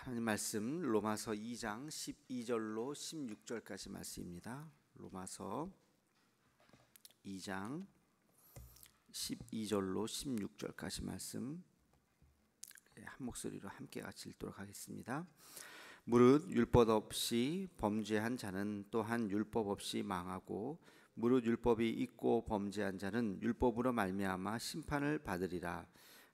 하나님 말씀 로마서 2장 12절로 16절까지 말씀입니다. 로마서 2장 12절로 16절까지 말씀 한 목소리로 함께 같이 읽도록 하겠습니다. 무릇 율법 없이 범죄한 자는 또한 율법 없이 망하고 무릇 율법이 있고 범죄한 자는 율법으로 말미암아 심판을 받으리라.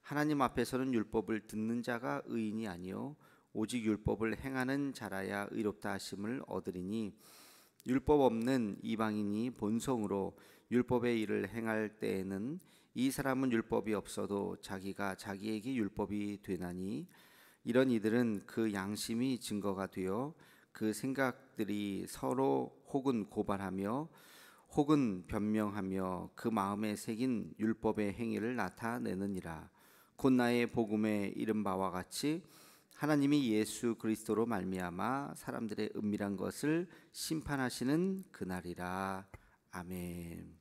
하나님 앞에서는 율법을 듣는 자가 의인이 아니요 오직 율법을 행하는 자라야 의롭다 하심을 얻으리니 율법 없는 이방인이 본성으로 율법의 일을 행할 때에는 이 사람은 율법이 없어도 자기가 자기에게 율법이 되나니 이런 이들은 그 양심이 증거가 되어 그 생각들이 서로 혹은 고발하며 혹은 변명하며 그 마음에 새긴 율법의 행위를 나타내느니라. 곧 나의 복음에 이른 바와 같이 하나님이 예수 그리스도로 말미암아 사람들의 은밀한 것을 심판하시는 그날이라. 아멘.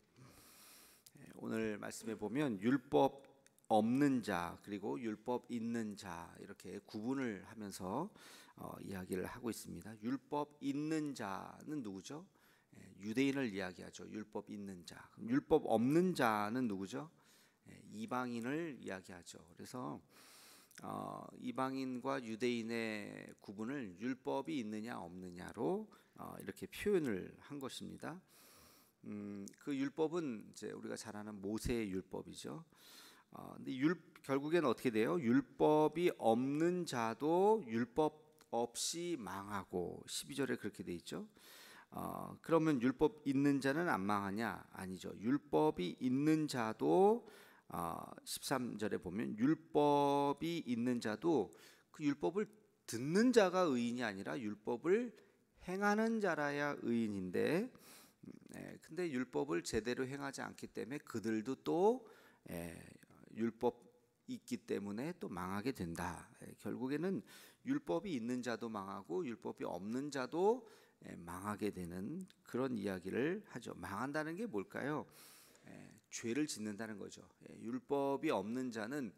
오늘 말씀에 보면 율법 없는 자 그리고 율법 있는 자 이렇게 구분을 하면서 이야기를 하고 있습니다. 율법 있는 자는 누구죠? 유대인을 이야기하죠. 율법 있는 자. 율법 없는 자는 누구죠? 이방인을 이야기하죠. 그래서 이방인과 유대인의 구분을 율법이 있느냐 없느냐로 이렇게 표현을 한 것입니다. 그 율법은 이제 우리가 잘 아는 모세의 율법이죠. 근데 결국엔 어떻게 돼요? 율법이 없는 자도 율법 없이 망하고 12절에 그렇게 돼 있죠. 그러면 율법 있는 자는 안 망하냐? 아니죠. 율법이 있는 자도 13절에 보면 율법이 있는 자도 그 율법을 듣는 자가 의인이 아니라 율법을 행하는 자라야 의인인데 근데 율법을 제대로 행하지 않기 때문에 그들도 또 율법 있기 때문에 또 망하게 된다. 결국에는 율법이 있는 자도 망하고 율법이 없는 자도 망하게 되는 그런 이야기를 하죠. 망한다는 게 뭘까요? 죄를 짓는다는 거죠. 율법이 없는 자는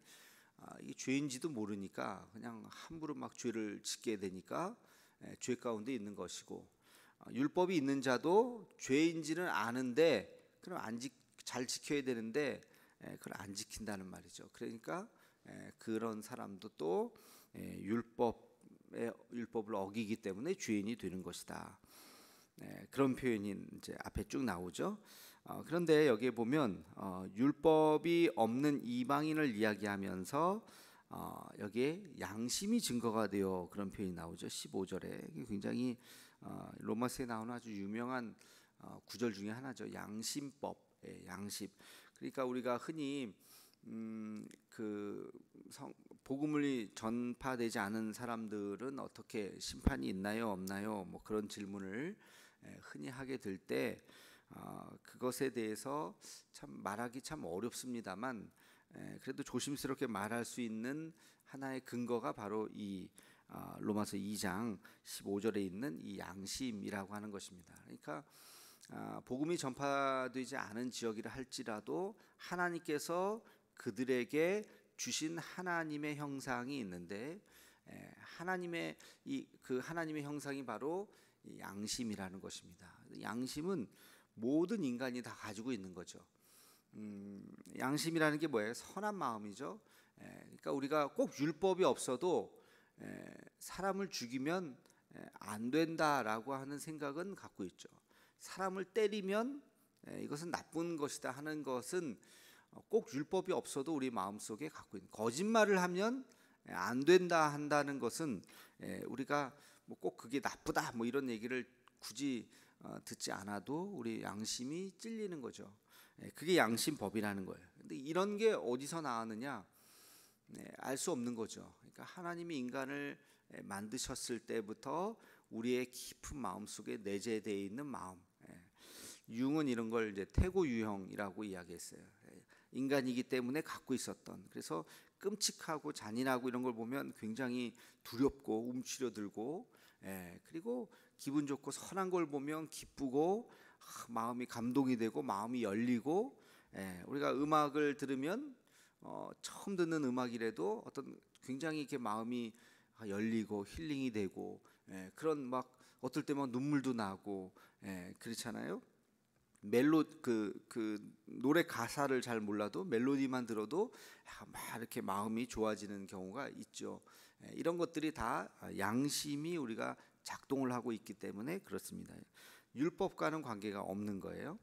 이게 죄인지도 모르니까 그냥 함부로 막 죄를 짓게 되니까 죄 가운데 있는 것이고, 율법이 있는 자도 죄인지는 아는데 그럼 잘 지켜야 되는데 그걸 안 지킨다는 말이죠. 그러니까 그런 사람도 또 율법을 어기기 때문에 죄인이 되는 것이다. 그런 표현이 이제 앞에 쭉 나오죠. 그런데 여기에 보면 율법이 없는 이방인을 이야기하면서 여기에 양심이 증거가 되어 그런 표현이 나오죠. 15절에 굉장히 로마서에 나오는 아주 유명한 구절 중에 하나죠. 양심법, 양심. 그러니까 우리가 흔히 복음이 전파되지 않은 사람들은 어떻게 심판이 있나요, 없나요? 뭐 그런 질문을 흔히 하게 될 때 그것에 대해서 참 말하기 참 어렵습니다만 그래도 조심스럽게 말할 수 있는 하나의 근거가 바로 이 로마서 2장 15절에 있는 이 양심이라고 하는 것입니다. 그러니까 복음이 전파되지 않은 지역이라 할지라도 하나님께서 그들에게 주신 하나님의 형상이 있는데 하나님의 하나님의 형상이 바로 양심이라는 것입니다. 양심은 모든 인간이 다 가지고 있는 거죠. 양심이라는 게 뭐예요? 선한 마음이죠. 그러니까 우리가 꼭 율법이 없어도 사람을 죽이면 안 된다라고 하는 생각은 갖고 있죠. 사람을 때리면 이것은 나쁜 것이다 하는 것은 꼭 율법이 없어도 우리 마음속에 갖고 있는, 거짓말을 하면 안 된다 한다는 것은 우리가 뭐 꼭 그게 나쁘다 뭐 이런 얘기를 굳이 듣지 않아도 우리 양심이 찔리는 거죠. 그게 양심법이라는 거예요. 근데 이런 게 어디서 나왔느냐? 알 수 없는 거죠. 그러니까 하나님이 인간을 만드셨을 때부터 우리의 깊은 마음속에 내재되어 있는 마음. 융은 이런 걸 이제 태고 유형이라고 이야기했어요. 인간이기 때문에 갖고 있었던, 그래서 끔찍하고 잔인하고 이런 걸 보면 굉장히 두렵고 움츠려들고, 그리고 기분 좋고 선한 걸 보면 기쁘고 마음이 감동이 되고 마음이 열리고, 우리가 음악을 들으면 처음 듣는 음악이라도 어떤 굉장히 이렇게 마음이 열리고 힐링이 되고, 그런 막 어떨 때만 눈물도 나고, 그렇잖아요. 그 노래 가사를 잘 몰라도 멜로디만 들어도 막 이렇게 마음이 좋아지는 경우가 있죠. 이런 것들이 다 양심이 우리가 작동을 하고 있기 때문에 그렇습니다. 율법과는 관계가 없는 거예요.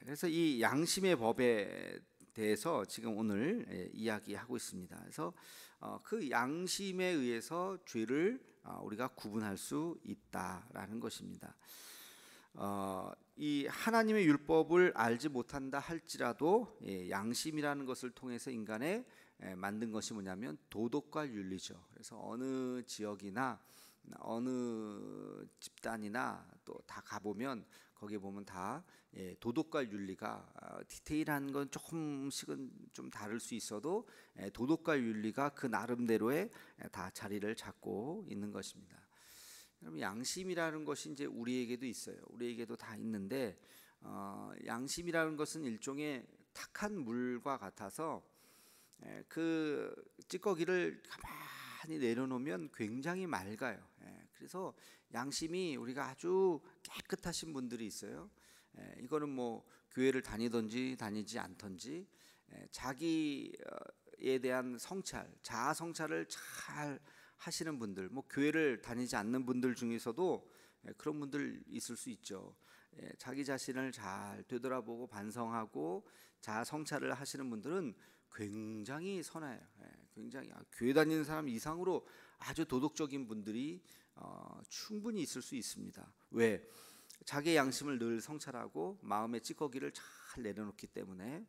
그래서 이 양심의 법에 대해서 지금 오늘 이야기하고 있습니다. 그래서 그 양심에 의해서 죄를 우리가 구분할 수 있다라는 것입니다. 이 하나님의 율법을 알지 못한다 할지라도 양심이라는 것을 통해서 인간의 만든 것이 뭐냐면 도덕과 윤리죠. 그래서 어느 지역이나 어느 집단이나 또 다 가보면 거기에 보면 다 도덕과 윤리가 디테일한 건 조금씩은 좀 다를 수 있어도 도덕과 윤리가 그 나름대로의 다 자리를 잡고 있는 것입니다. 여러분, 양심이라는 것이 이제 우리에게도 있어요. 우리에게도 다 있는데 양심이라는 것은 일종의 탁한 물과 같아서 그 찌꺼기를 가만히 내려놓으면 굉장히 맑아요. 그래서 양심이 우리가 아주 깨끗하신 분들이 있어요. 이거는 뭐 교회를 다니든지 다니지 않든지 자기에 대한 성찰, 자아 성찰을 잘 하시는 분들, 뭐 교회를 다니지 않는 분들 중에서도 그런 분들 있을 수 있죠. 자기 자신을 잘 되돌아보고 반성하고 자아 성찰을 하시는 분들은 굉장히 선해요. 굉장히 교회 다니는 사람 이상으로 아주 도덕적인 분들이 충분히 있을 수 있습니다. 왜? 자기의 양심을 늘 성찰하고 마음의 찌꺼기를 잘 내려놓기 때문에.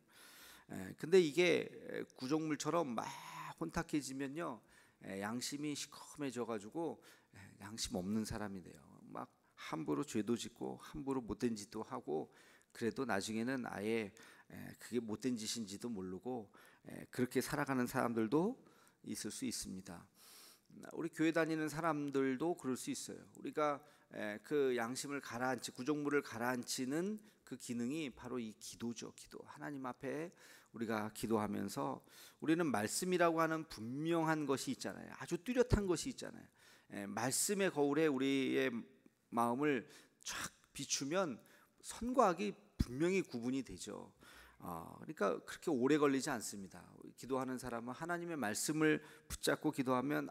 근데 이게 구정물처럼 막 혼탁해지면요, 양심이 시커매져 가지고 양심 없는 사람이 돼요. 막 함부로 죄도 짓고 함부로 못된 짓도 하고, 그래도 나중에는 아예 그게 못된 짓인지도 모르고 그렇게 살아가는 사람들도 있을 수 있습니다. 우리 교회 다니는 사람들도 그럴 수 있어요. 우리가 그 양심을 가라앉히, 구정물을 가라앉히는 그 기능이 바로 이 기도죠. 기도. 하나님 앞에 우리가 기도하면서 우리는 말씀이라고 하는 분명한 것이 있잖아요. 아주 뚜렷한 것이 있잖아요. 말씀의 거울에 우리의 마음을 쫙 비추면 선과 악이 분명히 구분이 되죠. 그러니까 그렇게 오래 걸리지 않습니다. 기도하는 사람은 하나님의 말씀을 붙잡고 기도하면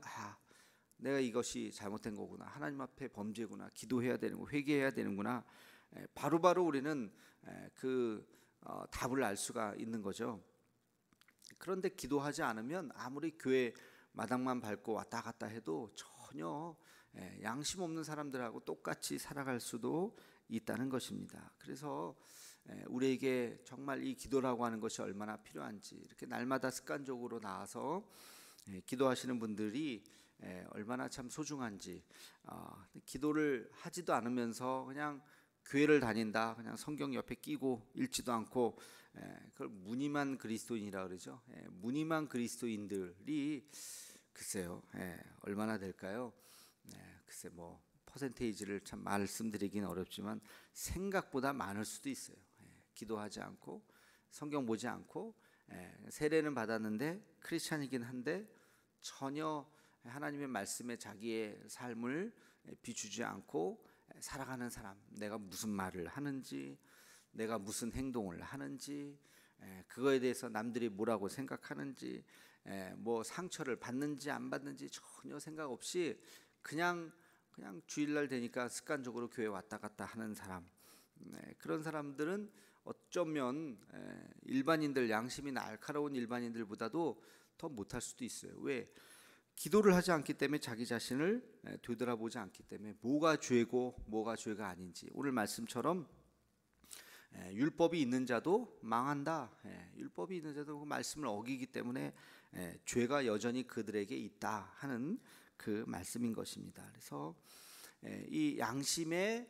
내가 이것이 잘못된 거구나, 하나님 앞에 범죄구나, 기도해야 되는구나, 회개해야 되는구나, 바로바로 우리는 그 답을 알 수가 있는 거죠. 그런데 기도하지 않으면 아무리 교회 마당만 밟고 왔다 갔다 해도 전혀 양심 없는 사람들하고 똑같이 살아갈 수도 있다는 것입니다. 그래서 우리에게 정말 이 기도라고 하는 것이 얼마나 필요한지, 이렇게 날마다 습관적으로 나와서 기도하시는 분들이 얼마나 참 소중한지, 기도를 하지도 않으면서 그냥 교회를 다닌다, 그냥 성경 옆에 끼고 읽지도 않고, 그걸 무늬만 그리스도인이라 그러죠. 무늬만 그리스도인들이 글쎄요, 얼마나 될까요? 글쎄 뭐 퍼센테이지를 참 말씀드리기는 어렵지만 생각보다 많을 수도 있어요. 기도하지 않고 성경 보지 않고 세례는 받았는데 크리스찬이긴 한데 전혀 하나님의 말씀에 자기의 삶을 비추지 않고 살아가는 사람, 내가 무슨 말을 하는지, 내가 무슨 행동을 하는지, 그거에 대해서 남들이 뭐라고 생각하는지, 뭐 상처를 받는지 안 받는지 전혀 생각 없이 그냥 주일날 되니까 습관적으로 교회 왔다 갔다 하는 사람, 그런 사람들은 어쩌면 일반인들, 양심이 날카로운 일반인들보다도 더 못할 수도 있어요. 왜? 기도를 하지 않기 때문에, 자기 자신을 되돌아보지 않기 때문에 뭐가 죄고 뭐가 죄가 아닌지, 오늘 말씀처럼 율법이 있는 자도 망한다. 율법이 있는 자도 그 말씀을 어기기 때문에 죄가 여전히 그들에게 있다 하는 그 말씀인 것입니다. 그래서 이 양심에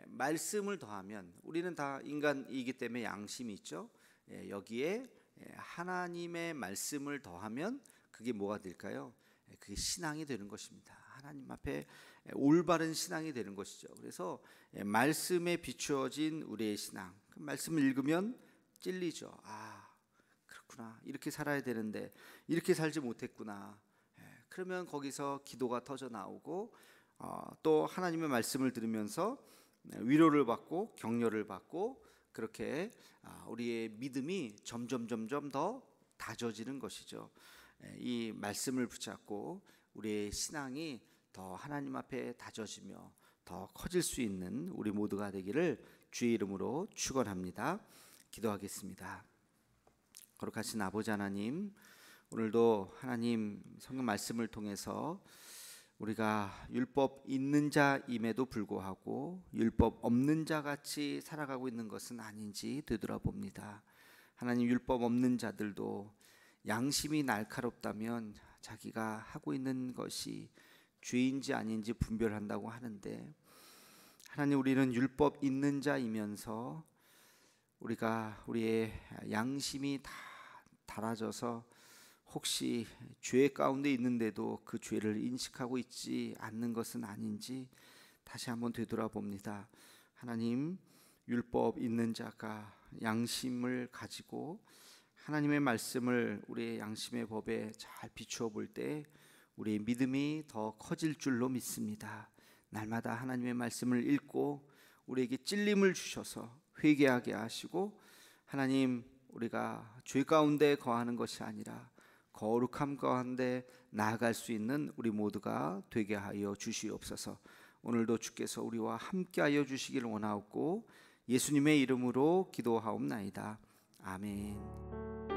말씀을 더하면, 우리는 다 인간이기 때문에 양심이 있죠. 여기에 하나님의 말씀을 더하면 그게 뭐가 될까요? 그게 신앙이 되는 것입니다. 하나님 앞에 올바른 신앙이 되는 것이죠. 그래서 말씀에 비추어진 우리의 신앙, 그 말씀을 읽으면 찔리죠. 그렇구나, 이렇게 살아야 되는데 이렇게 살지 못했구나. 그러면 거기서 기도가 터져 나오고 또 하나님의 말씀을 들으면서 위로를 받고 격려를 받고 그렇게 우리의 믿음이 점점 더 다져지는 것이죠. 이 말씀을 붙잡고 우리의 신앙이 더 하나님 앞에 다져지며 더 커질 수 있는 우리 모두가 되기를 주의 이름으로 축원합니다. 기도하겠습니다. 거룩하신 아버지 하나님, 오늘도 하나님 성경 말씀을 통해서 우리가 율법 있는 자임에도 불구하고 율법 없는 자 같이 살아가고 있는 것은 아닌지 되돌아봅니다. 하나님, 율법 없는 자들도 양심이 날카롭다면 자기가 하고 있는 것이 죄인지 아닌지 분별한다고 하는데, 하나님, 우리는 율법 있는 자이면서 우리가 우리의 양심이 다 닳아져서 혹시 죄 가운데 있는데도 그 죄를 인식하고 있지 않는 것은 아닌지 다시 한번 되돌아봅니다. 하나님, 율법 있는 자가 양심을 가지고 하나님의 말씀을 우리의 양심의 법에 잘 비추어 볼 때 우리의 믿음이 더 커질 줄로 믿습니다. 날마다 하나님의 말씀을 읽고 우리에게 찔림을 주셔서 회개하게 하시고, 하나님, 우리가 죄 가운데 거하는 것이 아니라 거룩함 가운데 나아갈 수 있는 우리 모두가 되게 하여 주시옵소서. 오늘도 주께서 우리와 함께하여 주시기를 원하옵고 예수님의 이름으로 기도하옵나이다. 아멘.